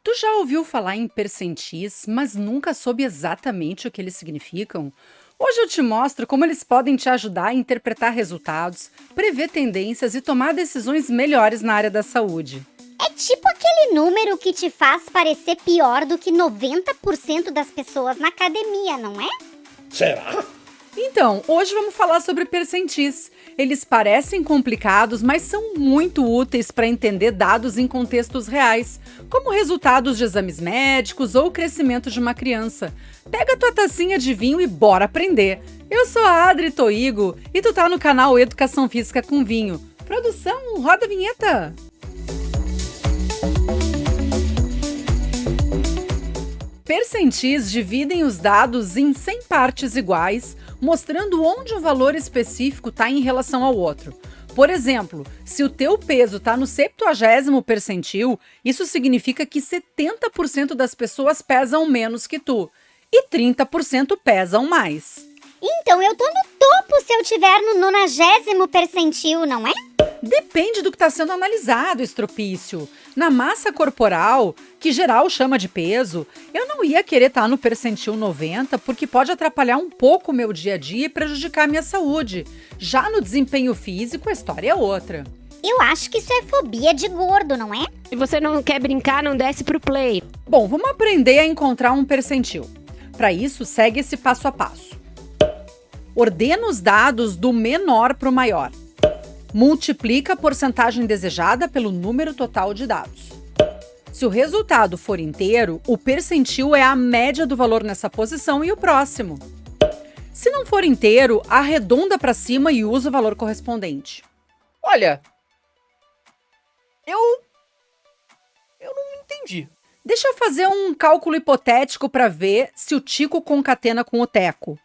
Tu já ouviu falar em percentis, mas nunca soube exatamente o que eles significam? Hoje eu te mostro como eles podem te ajudar a interpretar resultados, prever tendências e tomar decisões melhores na área da saúde. É tipo aquele número que te faz parecer pior do que 90% das pessoas na academia, não é? Será? Então, hoje vamos falar sobre percentis. Eles parecem complicados, mas são muito úteis para entender dados em contextos reais, como resultados de exames médicos ou o crescimento de uma criança. Pega tua tacinha de vinho e bora aprender. Eu sou a Adri Toigo e tu tá no canal Educação Física com Vinho. Produção, roda a vinheta! Percentis dividem os dados em 100 partes iguais, mostrando onde um valor específico está em relação ao outro. Por exemplo, se o teu peso está no 70º percentil, isso significa que 70% das pessoas pesam menos que tu e 30% pesam mais. Então eu tô no topo se eu tiver no 90º percentil, não é? Depende do que está sendo analisado, estropício. Na massa corporal, que geral chama de peso, eu não ia querer estar no percentil 90 porque pode atrapalhar um pouco o meu dia a dia e prejudicar a minha saúde. Já no desempenho físico, a história é outra. Eu acho que isso é fobia de gordo, não é? Se você não quer brincar, não desce pro play. Bom, vamos aprender a encontrar um percentil. Para isso, segue esse passo a passo. Ordena os dados do menor para o maior. Multiplica a porcentagem desejada pelo número total de dados. Se o resultado for inteiro, o percentil é a média do valor nessa posição e o próximo. Se não for inteiro, arredonda para cima e usa o valor correspondente. Olha, eu não entendi. Deixa eu fazer um cálculo hipotético para ver se o Tico concatena com o Teco.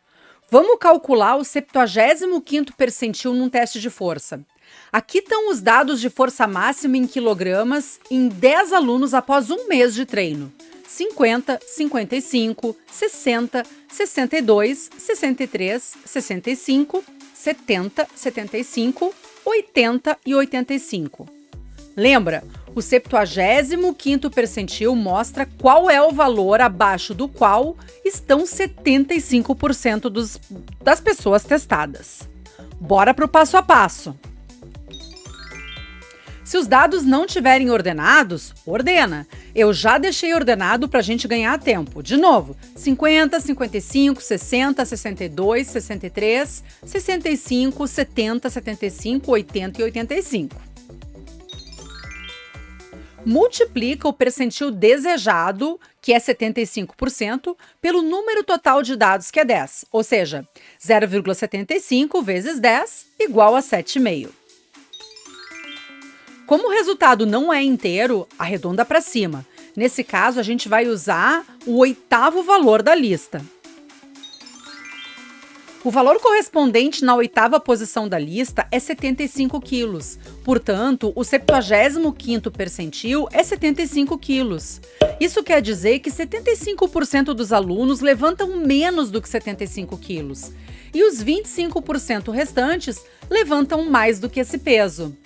Vamos calcular o 75º percentil num teste de força. Aqui estão os dados de força máxima em quilogramas em 10 alunos após um mês de treino. 50, 55, 60, 62, 63, 65, 70, 75, 80 e 85. Lembra, o 75º percentil mostra qual é o valor abaixo do qual estão 75% das pessoas testadas. Bora pro passo a passo. Se os dados não tiverem ordenados, ordena. Eu já deixei ordenado para a gente ganhar tempo. De novo, 50, 55, 60, 62, 63, 65, 70, 75, 80 e 85. Multiplica o percentil desejado, que é 75%, pelo número total de dados, que é 10. Ou seja, 0,75 vezes 10 igual a 7,5. Como o resultado não é inteiro, arredonda para cima. Nesse caso, a gente vai usar o 8º valor da lista. O valor correspondente na 8ª posição da lista é 75 quilos. Portanto, o 75º percentil é 75 quilos. Isso quer dizer que 75% dos alunos levantam menos do que 75 quilos. E os 25% restantes levantam mais do que esse peso.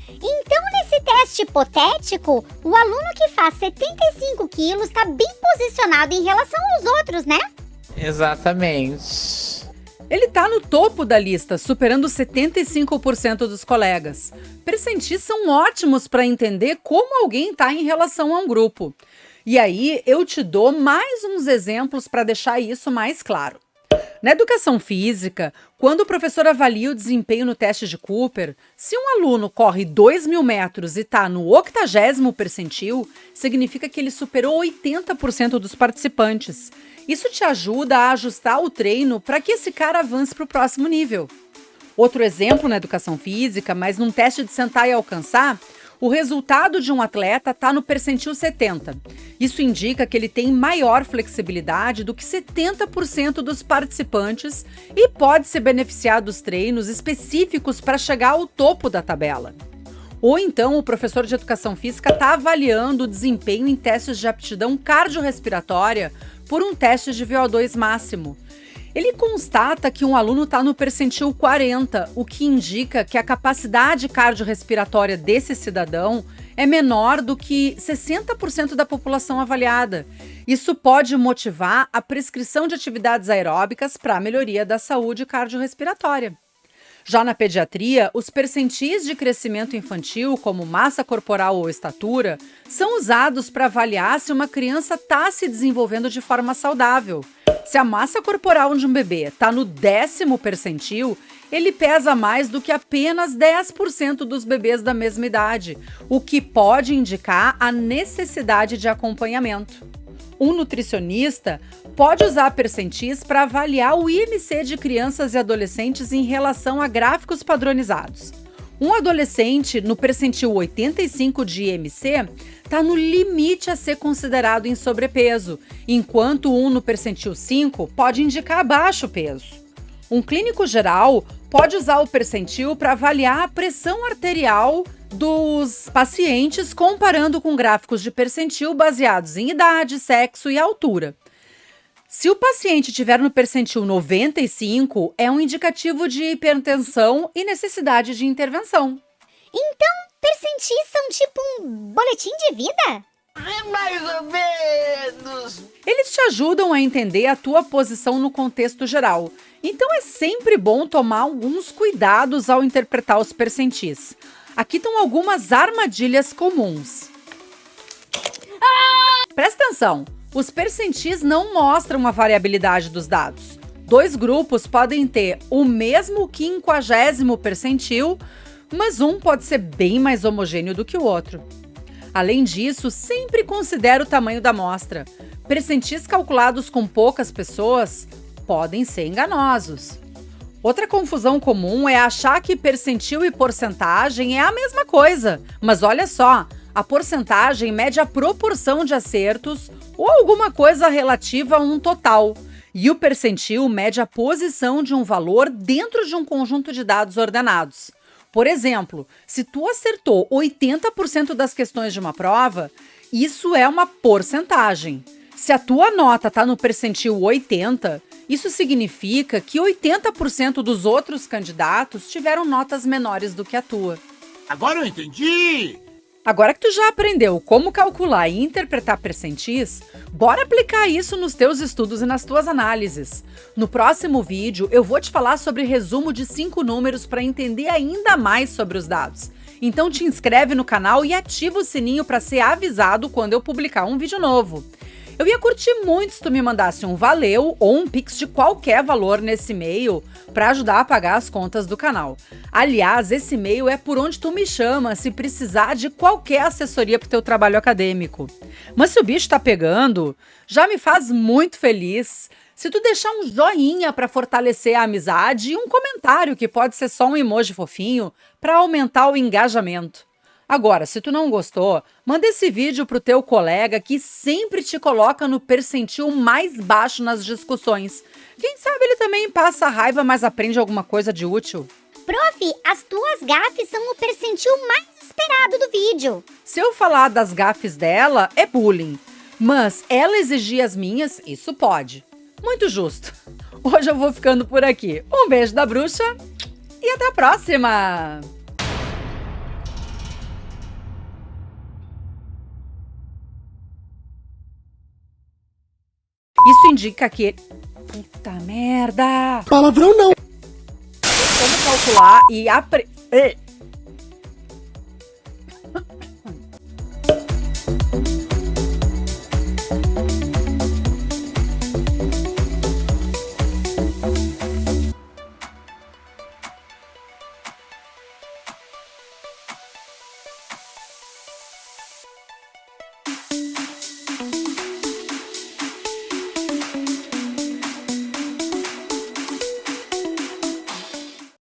Então, nesse teste hipotético, o aluno que faz 75 quilos está bem posicionado em relação aos outros, né? Exatamente. Ele está no topo da lista, superando 75% dos colegas. Percentis são ótimos para entender como alguém está em relação a um grupo. E aí, eu te dou mais uns exemplos para deixar isso mais claro. Na educação física, quando o professor avalia o desempenho no teste de Cooper, se um aluno corre 2.000 metros e está no 80º percentil, significa que ele superou 80% dos participantes. Isso te ajuda a ajustar o treino para que esse cara avance para o próximo nível. Outro exemplo na educação física, mas num teste de sentar e alcançar, o resultado de um atleta está no percentil 70. Isso indica que ele tem maior flexibilidade do que 70% dos participantes e pode se beneficiar dos treinos específicos para chegar ao topo da tabela. Ou então o professor de educação física está avaliando o desempenho em testes de aptidão cardiorrespiratória por um teste de VO2 máximo. Ele constata que um aluno está no percentil 40, o que indica que a capacidade cardiorrespiratória desse cidadão é menor do que 60% da população avaliada. Isso pode motivar a prescrição de atividades aeróbicas para a melhoria da saúde cardiorrespiratória. Já na pediatria, os percentis de crescimento infantil, como massa corporal ou estatura, são usados para avaliar se uma criança está se desenvolvendo de forma saudável. Se a massa corporal de um bebê está no 10º percentil, ele pesa mais do que apenas 10% dos bebês da mesma idade, o que pode indicar a necessidade de acompanhamento. Um nutricionista pode usar percentis para avaliar o IMC de crianças e adolescentes em relação a gráficos padronizados. Um adolescente no percentil 85 de IMC está no limite a ser considerado em sobrepeso, enquanto um no percentil 5 pode indicar baixo peso. Um clínico geral pode usar o percentil para avaliar a pressão arterial dos pacientes, comparando com gráficos de percentil baseados em idade, sexo e altura. Se o paciente estiver no percentil 95, é um indicativo de hipertensão e necessidade de intervenção. Então, percentis são tipo um boletim de vida? Mais ou menos. Eles te ajudam a entender a tua posição no contexto geral. Então é sempre bom tomar alguns cuidados ao interpretar os percentis. Aqui estão algumas armadilhas comuns. Presta atenção, os percentis não mostram a variabilidade dos dados. Dois grupos podem ter o mesmo 50º percentil, mas um pode ser bem mais homogêneo do que o outro. Além disso, sempre considere o tamanho da amostra. Percentis calculados com poucas pessoas podem ser enganosos. Outra confusão comum é achar que percentil e porcentagem é a mesma coisa. Mas olha só, a porcentagem mede a proporção de acertos ou alguma coisa relativa a um total. E o percentil mede a posição de um valor dentro de um conjunto de dados ordenados. Por exemplo, se tu acertou 80% das questões de uma prova, isso é uma porcentagem. Se a tua nota está no percentil 80, isso significa que 80% dos outros candidatos tiveram notas menores do que a tua. Agora eu entendi! Agora que tu já aprendeu como calcular e interpretar percentis, bora aplicar isso nos teus estudos e nas tuas análises. No próximo vídeo, eu vou te falar sobre resumo de 5 números para entender ainda mais sobre os dados. Então te inscreve no canal e ativa o sininho para ser avisado quando eu publicar um vídeo novo. Eu ia curtir muito se tu me mandasse um valeu ou um pix de qualquer valor nesse e-mail para ajudar a pagar as contas do canal. Aliás, esse e-mail é por onde tu me chama se precisar de qualquer assessoria para o teu trabalho acadêmico. Mas se o bicho tá pegando, já me faz muito feliz se tu deixar um joinha para fortalecer a amizade e um comentário que pode ser só um emoji fofinho para aumentar o engajamento. Agora, se tu não gostou, manda esse vídeo pro teu colega que sempre te coloca no percentil mais baixo nas discussões. Quem sabe ele também passa raiva, mas aprende alguma coisa de útil. Prof, as tuas gafes são o percentil mais esperado do vídeo. Se eu falar das gafes dela, é bullying. Mas ela exigir as minhas, isso pode. Muito justo. Hoje eu vou ficando por aqui. Um beijo da bruxa e até a próxima! Isso indica que... Puta merda! Palavrão não! Como calcular e